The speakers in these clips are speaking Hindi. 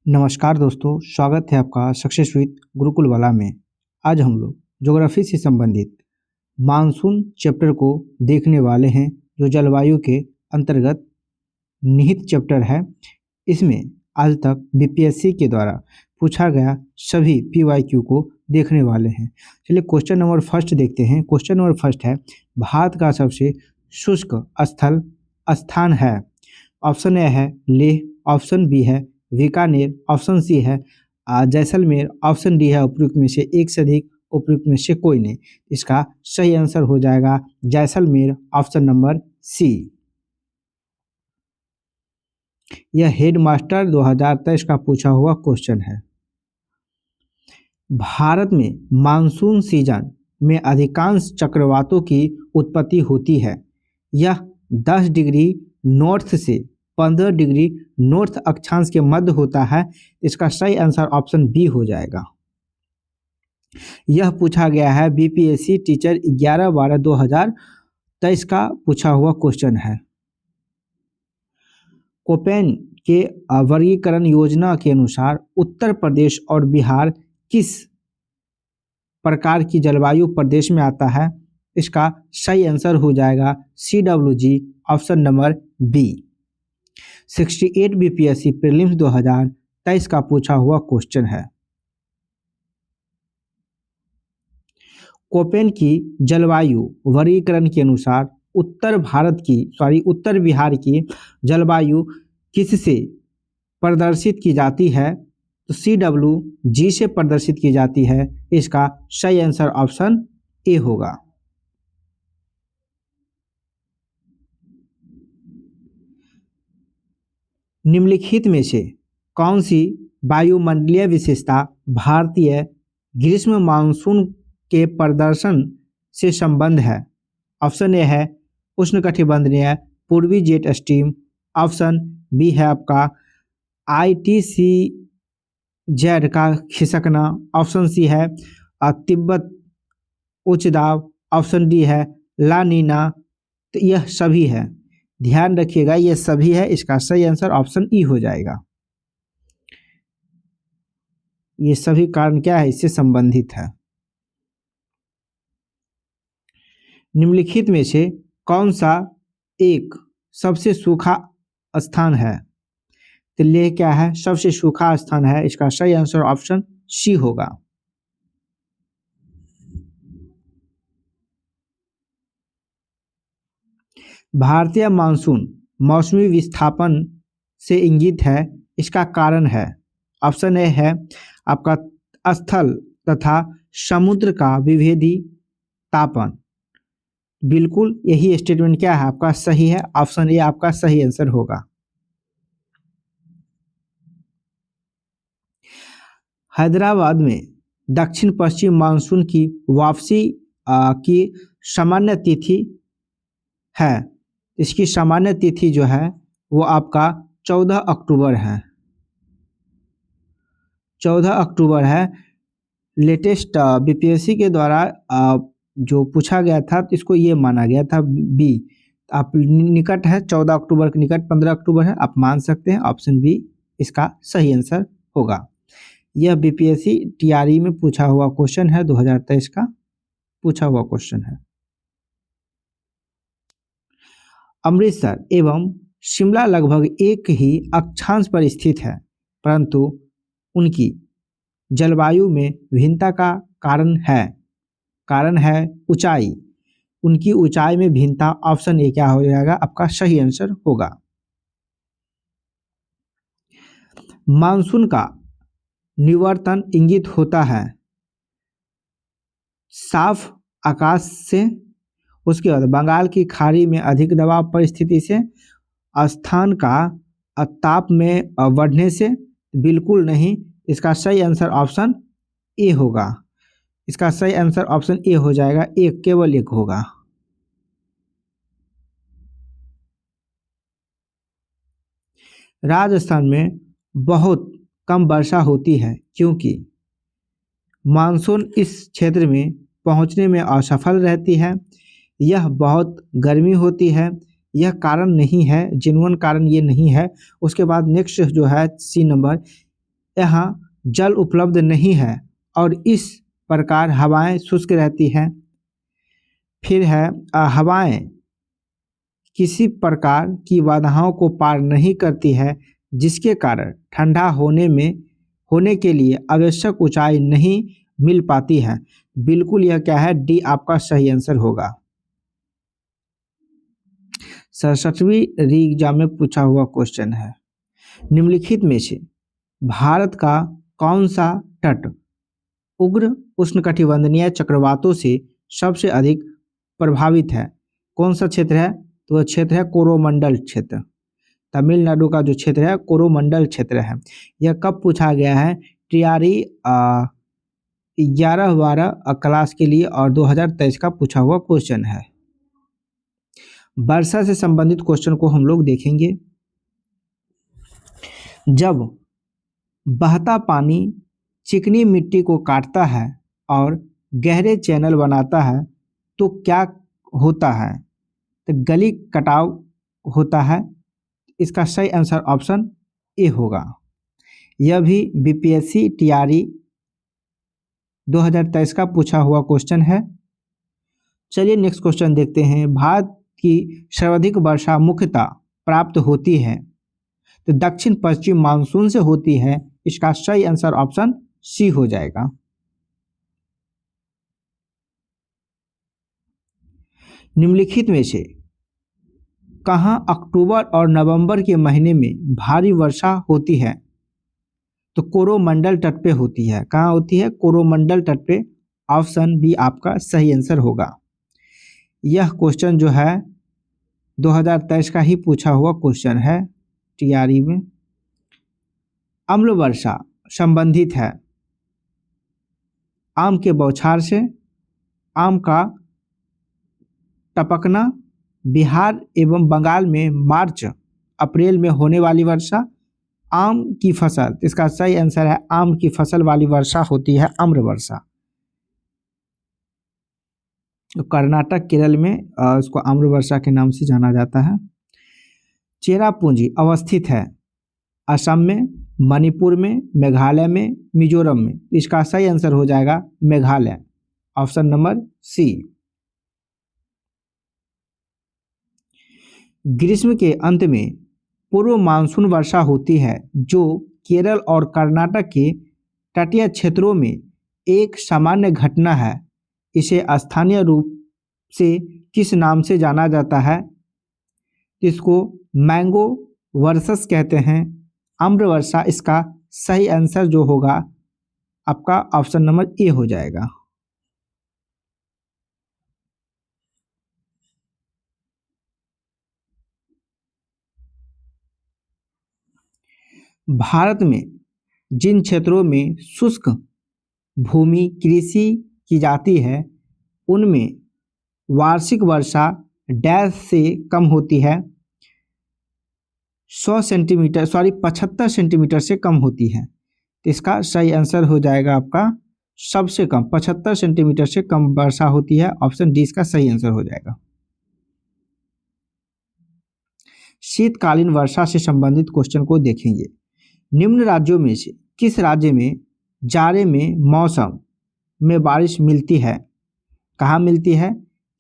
नमस्कार दोस्तों, स्वागत है आपका सक्सेस विद गुरुकुल वाला में। आज हम लोग ज्योग्राफी से संबंधित मानसून चैप्टर को देखने वाले हैं, जो जलवायु के अंतर्गत निहित चैप्टर है। इसमें आज तक बीपीएससी के द्वारा पूछा गया सभी पीवाईक्यू को देखने वाले हैं। चलिए क्वेश्चन नंबर फर्स्ट देखते हैं। क्वेश्चन नंबर फर्स्ट है, भारत का सबसे शुष्क स्थान है। ऑप्शन ए है लेह, ऑप्शन बी है बीकानेर, ऑप्शन सी है जैसलमेर, ऑप्शन डी है उपयुक्त में से एक से अधिक, उपयुक्त में से कोई नहीं। इसका सही आंसर हो जाएगा जैसलमेर, ऑप्शन नंबर सी। यह हेडमास्टर 2023 का पूछा हुआ क्वेश्चन है। भारत में मानसून सीजन में अधिकांश चक्रवातों की उत्पत्ति होती है। यह 10 डिग्री नॉर्थ से 15 डिग्री नॉर्थ अक्षांश के मध्य होता है। इसका सही आंसर ऑप्शन बी हो जाएगा। यह पूछा गया है बीपीएससी टीचर 11/12/2023 का पूछा हुआ क्वेश्चन है। कोपेन के वर्गीकरण योजना के अनुसार उत्तर प्रदेश और बिहार किस प्रकार की जलवायु प्रदेश में आता है? इसका सही आंसर हो जाएगा CWG, option number B. 68 BPSC prelims 2023 का पूछा हुआ क्वेश्चन है। कोपेन की जलवायु वर्गीकरण के अनुसार उत्तर बिहार की जलवायु किससे प्रदर्शित की जाती है? तो CWG से प्रदर्शित की जाती है। इसका सही आंसर ऑप्शन ए होगा। निम्नलिखित में से कौन सी वायुमंडलीय विशेषता भारतीय ग्रीष्म मानसून के प्रदर्शन से संबंध है? ऑप्शन ए है उष्णकटिबंधीय पूर्वी जेट स्ट्रीम, ऑप्शन बी है आपका ITCZ का खिसकना, ऑप्शन सी है तिब्बत उच्च दाब, ऑप्शन डी है ला नीना। तो यह सभी है, ध्यान रखिएगा, ये सभी है। इसका सही आंसर ऑप्शन ई हो जाएगा। ये सभी कारण क्या है? इससे संबंधित है। निम्नलिखित में से कौन सा एक सबसे सूखा स्थान है? तो लेह क्या है? सबसे सूखा स्थान है। इसका सही आंसर ऑप्शन सी होगा। भारतीय मानसून मौसमी विस्थापन से इंगित है। इसका कारण है, ऑप्शन ए है आपका स्थल तथा समुद्र का विभेदी तापन। बिल्कुल यही स्टेटमेंट क्या है आपका सही है। ऑप्शन ए आपका सही आंसर होगा। हैदराबाद में दक्षिण पश्चिम मानसून की वापसी की सामान्य तिथि है। इसकी सामान्य तिथि जो है वो आपका 14 अक्टूबर है। 14 अक्टूबर है। लेटेस्ट बीपीएससी के द्वारा जो पूछा गया था तो इसको ये माना गया था बी। आप निकट है, 14 अक्टूबर के निकट 15 अक्टूबर है, आप मान सकते हैं। ऑप्शन बी इसका सही आंसर होगा। यह बीपीएससी टीआरई में पूछा हुआ क्वेश्चन है, 2023 का पूछा हुआ क्वेश्चन है। अमृतसर एवं शिमला लगभग एक ही अक्षांश पर स्थित है, परंतु उनकी जलवायु में भिन्नता का कारण है ऊंचाई। उनकी ऊंचाई में भिन्नता, ऑप्शन ए क्या हो जाएगा? आपका सही आंसर होगा। मानसून का निवर्तन इंगित होता है साफ आकाश से, उसके बाद बंगाल की खाड़ी में अधिक दबाव परिस्थिति से, स्थान का ताप में बढ़ने से। बिल्कुल नहीं, इसका सही आंसर ऑप्शन ए होगा। इसका सही आंसर ऑप्शन ए हो जाएगा। एक केवल एक होगा। राजस्थान में बहुत कम वर्षा होती है क्योंकि मानसून इस क्षेत्र में पहुंचने में असफल रहती है। यह बहुत गर्मी होती है। यह कारण नहीं है, जेन्युइन कारण ये नहीं है। उसके बाद नेक्स्ट जो है सी नंबर, यहाँ जल उपलब्ध नहीं है और इस प्रकार हवाएं शुष्क रहती हैं। फिर है हवाएं किसी प्रकार की बाधाओं को पार नहीं करती है, जिसके कारण ठंडा होने के लिए आवश्यक ऊंचाई नहीं मिल पाती है। बिल्कुल यह क्या है, डी आपका सही आंसर होगा। 67वीं री एग्जाम में पूछा हुआ क्वेश्चन है, निम्नलिखित में से भारत का कौन सा तट उग्र उष्णकटिबंधीय चक्रवातों से सबसे अधिक प्रभावित है? कौन सा क्षेत्र है? तो वह क्षेत्र है कोरोमंडल क्षेत्र। तमिलनाडु का जो क्षेत्र है कोरोमंडल क्षेत्र है। यह कब पूछा गया है? टीआरई 11-12 क्लास के लिए और 2023 का पूछा हुआ क्वेश्चन है। वर्षा से संबंधित क्वेश्चन को हम लोग देखेंगे। जब बहता पानी चिकनी मिट्टी को काटता है और गहरे चैनल बनाता है तो क्या होता है? तो गली कटाव होता है। इसका सही आंसर ऑप्शन ए होगा। यह भी बीपीएससी टीआरई 2023 का पूछा हुआ क्वेश्चन है। चलिए नेक्स्ट क्वेश्चन देखते हैं। भारत की सर्वाधिक वर्षा मुख्यतः प्राप्त होती है तो दक्षिण पश्चिम मानसून से होती है। इसका सही आंसर ऑप्शन सी हो जाएगा। निम्नलिखित में से कहाँ अक्टूबर और नवंबर के महीने में भारी वर्षा होती है? तो कोरोमंडल तट पे होती है। कहाँ होती है? कोरोमंडल तट पे। ऑप्शन बी आपका सही आंसर होगा। यह क्वेश्चन जो है 2023 का ही पूछा हुआ क्वेश्चन है टीआरई में। अम्ल वर्षा संबंधित है आम के बौछार से, आम का टपकना, बिहार एवं बंगाल में मार्च अप्रैल में होने वाली वर्षा, आम की फसल। इसका सही आंसर है आम की फसल वाली वर्षा होती है अम्ल वर्षा। तो कर्नाटक केरल में इसको आम्र वर्षा के नाम से जाना जाता है। चेरापूंजी अवस्थित है असम में, मणिपुर में, मेघालय में, मिजोरम में। इसका सही आंसर हो जाएगा मेघालय। Option number C. ग्रीष्म के अंत में पूर्व मानसून वर्षा होती है जो केरल और कर्नाटक के तटीय क्षेत्रों में एक सामान्य घटना है। इसे स्थानीय रूप से किस नाम से जाना जाता है? इसको मैंगो वर्षस कहते हैं, आम्र वर्षा। इसका सही आंसर जो होगा आपका ऑप्शन नंबर ए हो जाएगा। भारत में जिन क्षेत्रों में शुष्क भूमि कृषि की जाती है उनमें वार्षिक वर्षा डैश से कम होती है। 75 सेंटीमीटर से कम होती है। तो इसका सही आंसर हो जाएगा आपका सबसे कम 75 सेंटीमीटर से कम वर्षा होती है। ऑप्शन डी इसका सही आंसर हो जाएगा। शीतकालीन वर्षा से संबंधित क्वेश्चन को देखेंगे। निम्न राज्यों में से किस राज्य में जाड़े में मौसम में बारिश मिलती है? कहाँ मिलती है?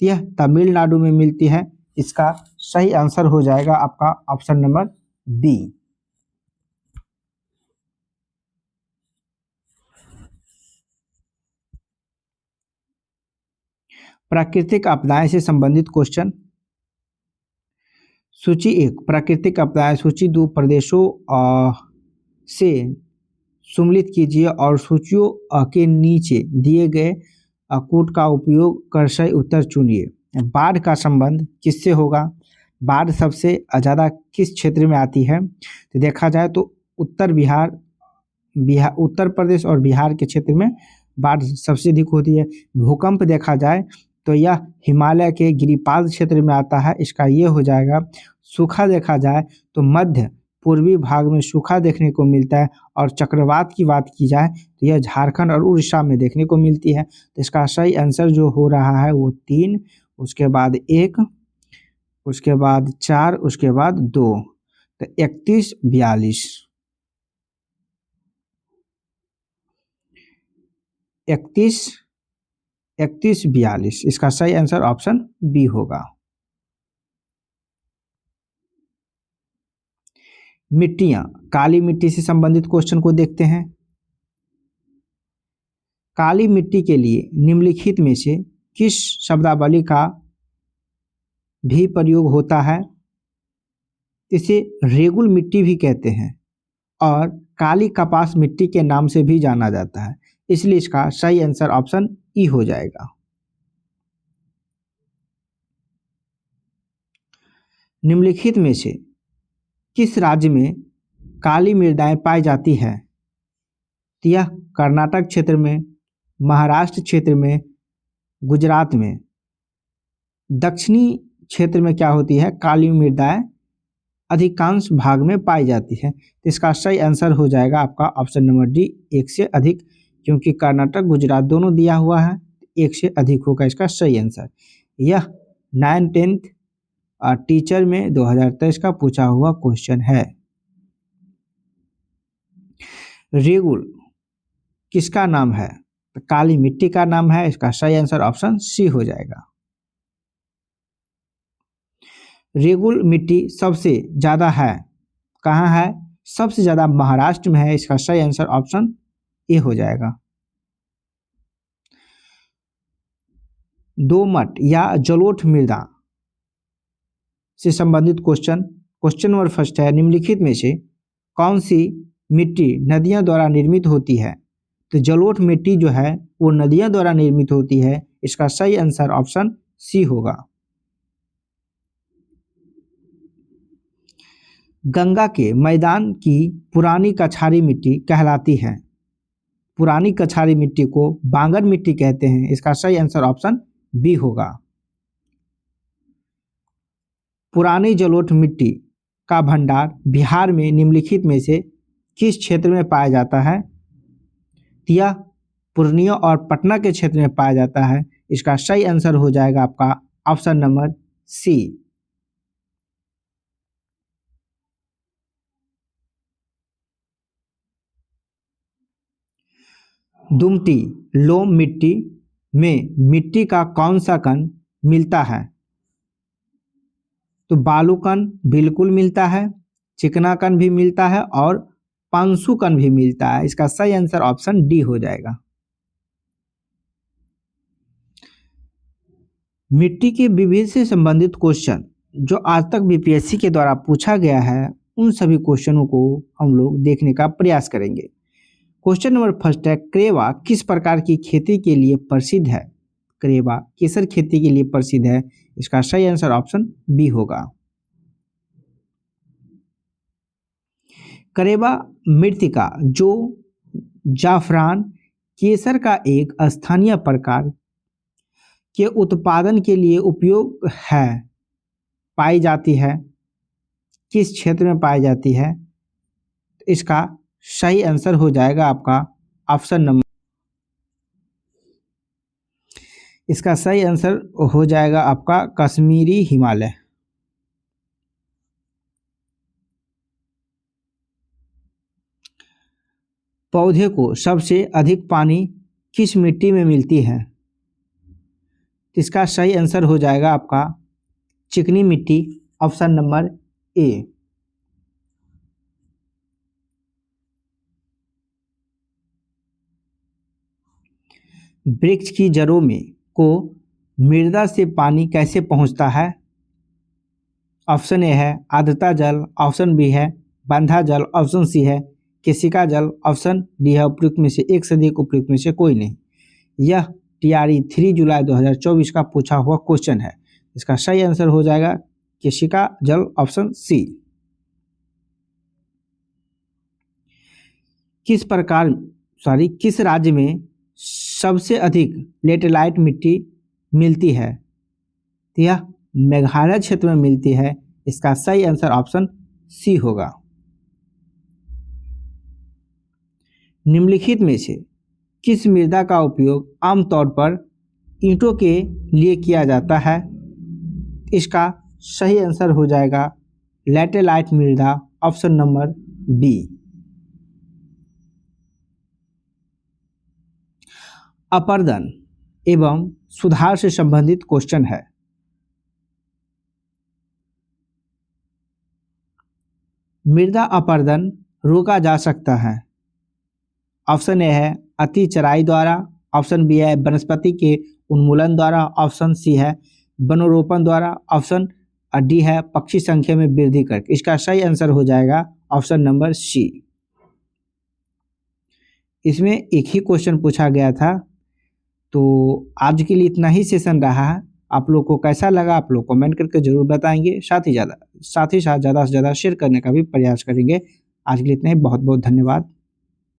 यह तमिलनाडु में मिलती है। इसका सही आंसर हो जाएगा आपका ऑप्शन नंबर बी। प्राकृतिक आपदाएं से संबंधित क्वेश्चन। सूची 1 प्राकृतिक आपदाएं, सूची 2 प्रदेशों से सम्मिलित कीजिए और सूचियों के नीचे दिए गए कोड का उपयोग कर सही उत्तर चुनिए। बाढ़ का संबंध किससे होगा? बाढ़ सबसे ज़्यादा किस क्षेत्र में आती है? तो देखा जाए तो उत्तर प्रदेश और बिहार के क्षेत्र में बाढ़ सबसे अधिक होती है। भूकंप देखा जाए तो यह हिमालय के गिरिपाद क्षेत्र में आता है। इसका ये हो जाएगा। सूखा देखा जाए तो मध्य पूर्वी भाग में सूखा देखने को मिलता है और चक्रवात की बात की जाए तो यह झारखंड और उड़ीसा में देखने को मिलती है। तो इसका सही आंसर जो हो रहा है वो 3, उसके बाद 1, उसके बाद 4, उसके बाद 2, तो 31, 42। 3142। इसका सही आंसर ऑप्शन बी होगा। मिट्टियां, काली मिट्टी से संबंधित क्वेश्चन को देखते हैं। काली मिट्टी के लिए निम्नलिखित में से किस शब्दावली का भी प्रयोग होता है? इसे रेगुल मिट्टी भी कहते हैं और काली कपास मिट्टी के नाम से भी जाना जाता है, इसलिए इसका सही आंसर ऑप्शन ई हो जाएगा। निम्नलिखित में से किस राज्य में काली मृदाएं पाई जाती है? तो यह कर्नाटक क्षेत्र में, महाराष्ट्र क्षेत्र में, गुजरात में। दक्षिणी क्षेत्र में क्या होती है? काली मृदाएं अधिकांश भाग में पाई जाती है, तो इसका सही आंसर हो जाएगा आपका ऑप्शन नंबर डी, एक से अधिक, क्योंकि कर्नाटक गुजरात दोनों दिया हुआ है, एक से अधिक होगा इसका सही आंसर। यह 9th-10th टीचर में 2023 का पूछा हुआ क्वेश्चन है। रेगुल किसका नाम है? तो काली मिट्टी का नाम है, इसका सही आंसर ऑप्शन सी हो जाएगा। रेगुल मिट्टी सबसे ज्यादा है, कहाँ है? सबसे ज्यादा महाराष्ट्र में है, इसका सही आंसर ऑप्शन ए हो जाएगा। दोमट या जलोढ़ मृदा से संबंधित क्वेश्चन नंबर फर्स्ट है, निम्नलिखित में से कौन सी मिट्टी नदियों द्वारा निर्मित होती है? तो जलोढ़ मिट्टी जो है वो नदियों द्वारा निर्मित होती है, इसका सही आंसर ऑप्शन सी होगा। गंगा के मैदान की पुरानी कछारी मिट्टी कहलाती है। पुरानी कछारी मिट्टी को बांगर मिट्टी कहते हैं, इसका सही आंसर ऑप्शन बी होगा। पुरानी जलोढ़ मिट्टी का भंडार बिहार में निम्नलिखित में से किस क्षेत्र में पाया जाता है? यह पूर्णिया और पटना के क्षेत्र में पाया जाता है, इसका सही आंसर हो जाएगा आपका ऑप्शन नंबर सी। दुमटी लोम मिट्टी में मिट्टी का कौन सा कण मिलता है? तो बालू कण बिल्कुल मिलता है, चिकना कण भी मिलता है और पांसु कण भी मिलता है, इसका सही आंसर ऑप्शन डी हो जाएगा। मिट्टी के विविध से संबंधित क्वेश्चन जो आज तक बीपीएससी के द्वारा पूछा गया है, उन सभी क्वेश्चनों को हम लोग देखने का प्रयास करेंगे। क्वेश्चन नंबर फर्स्ट है, करेवा किस प्रकार की खेती के लिए प्रसिद्ध है? करेवा केसर खेती के लिए प्रसिद्ध है, इसका सही आंसर ऑप्शन बी होगा। करेवा मृत्तिका जो जाफरान केसर का एक स्थानीय प्रकार के उत्पादन के लिए उपयोग है, पाई जाती है, किस क्षेत्र में पाई जाती है? इसका सही आंसर हो जाएगा आपका ऑप्शन नंबर, इसका सही आंसर हो जाएगा आपका कश्मीरी हिमालय। पौधे को सबसे अधिक पानी किस मिट्टी में मिलती है? इसका सही आंसर हो जाएगा आपका चिकनी मिट्टी, ऑप्शन नंबर ए। वृक्ष की जड़ों में को मृदा से पानी कैसे पहुंचता है? ऑप्शन ए है आर्द्रता जल, ऑप्शन बी है बंधा जल, ऑप्शन सी है केशिका जल, ऑप्शन डी है उपयुक्त में से एक से अधिक, उपयुक्त में से कोई नहीं। यह टीआरई 3 जुलाई 2024 का पूछा हुआ क्वेश्चन है, इसका सही आंसर हो जाएगा केशिका जल, ऑप्शन सी। किस राज्य में सबसे अधिक लेटेराइट मिट्टी मिलती है? तो यह मेघालय क्षेत्र में मिलती है, इसका सही आंसर ऑप्शन सी होगा। निम्नलिखित में से किस मृदा का उपयोग आमतौर पर ईंटों के लिए किया जाता है? इसका सही आंसर हो जाएगा लैटेराइट मृदा, ऑप्शन नंबर बी। अपर्दन एवं सुधार से संबंधित क्वेश्चन है। मृदा अपरदन रोका जा सकता है। ऑप्शन ए है अति चराई द्वारा, ऑप्शन बी है वनस्पति के उन्मूलन द्वारा, ऑप्शन सी है वनोरोपण द्वारा, ऑप्शन डी है पक्षी संख्या में वृद्धि करके। इसका सही आंसर हो जाएगा ऑप्शन नंबर सी। इसमें एक ही क्वेश्चन पूछा गया था। तो आज के लिए इतना ही सेशन रहा है। आप लोग को कैसा लगा आप लोग कमेंट करके जरूर बताएंगे। साथ ही साथ ज़्यादा से ज़्यादा शेयर करने का भी प्रयास करेंगे। आज के लिए इतना ही, बहुत बहुत धन्यवाद।